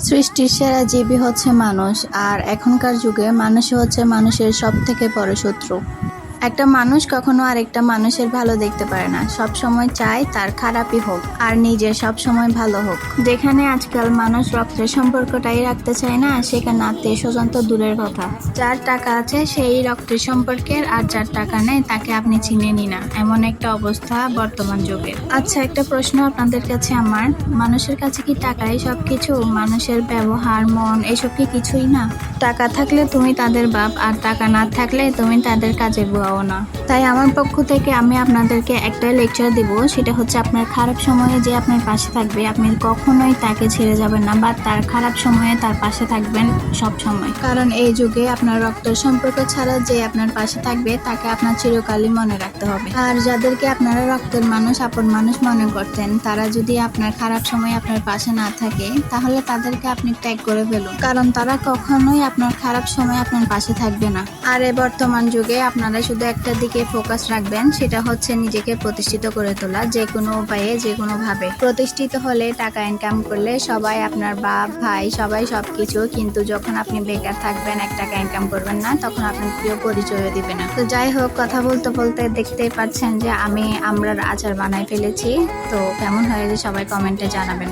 সৃষ্টির সেরা জীবই হচ্ছে মানুষ, আর এখনকার যুগে মানুষই হচ্ছে মানুষের সব থেকে বড় শত্রু। একটা মানুষ কখনো আরেকটা মানুষের ভালো দেখতে পারে না, সব সময় চায় তার খারাপই হোক আর নিজের সব সময় ভালো হোক। যেখানে আজকাল মানুষ রক্তের সম্পর্কটাই রাখতে চায় না, সেখানে আত্মীয় স্বজন তো দূরের কথা। যার টাকা আছে সেই রক্তের সম্পর্কের, আর যার টাকা নেই তাকে আপনি চিনেনই না, এমন একটা অবস্থা বর্তমান যুগে। আচ্ছা, একটা প্রশ্ন আপনাদের কাছে আমার, মানুষের কাছে কি টাকাই সবকিছু? মানুষের ব্যবহার, মন, এসব কি কিছুই না? টাকা থাকলে তুমি তাদের বাপ, আর টাকা না থাকলে তুমি তাদের কাজের বুয়াও না। তাই আমার পক্ষ থেকে আমি আপনাদেরকে একটাই লেকচার দিব, সেটা হচ্ছে আপনার খারাপ সময়ে যে আপনার পাশে থাকবে, আপনি কখনোই তাকে ছেড়ে যাবেন না, বা তার খারাপ সময়ে তার পাশে থাকবেন সব সময়। কারণ এই যুগে আপনার রক্তের সম্পর্ক ছাড়া যে আপনার পাশে থাকবে তাকে আপনার চিরকালই মনে রাখতে হবে। আর যাদেরকে আপনারা রক্তের মানুষ, আপন মানুষ মনে করতেন, তারা যদি আপনার খারাপ সময় আপনার পাশে না থাকে, তাহলে তাদেরকে আপনি ত্যাগ করে ফেলুন, কারণ তারা কখনোই আপনার খারাপ সময় আপনার পাশে থাকবে না। আর এই বর্তমান যুগে আপনারা শুধু একটা দিকে ফোকাস রাখবেন, সেটা হচ্ছে নিজেকে প্রতিষ্ঠিত করে তোলা, যে কোনো উপায়ে, যে কোনো ভাবে। প্রতিষ্ঠিত হলে, টাকা ইনকাম করলে সবাই আপনার বাপ ভাই সবাই সবকিছু, কিন্তু যখন আপনি বেকার থাকবেন, এক টাকা ইনকাম করবেন না, তখন আপনার প্রিয় পরিচয়ও দিবে না। তো যাই হোক, কথা বলতে বলতে দেখতেই পাচ্ছেন যে আমি আমরার আচার বানাই ফেলেছি। তো কেমন হয়েছে সবাই কমেন্টে জানাবেন।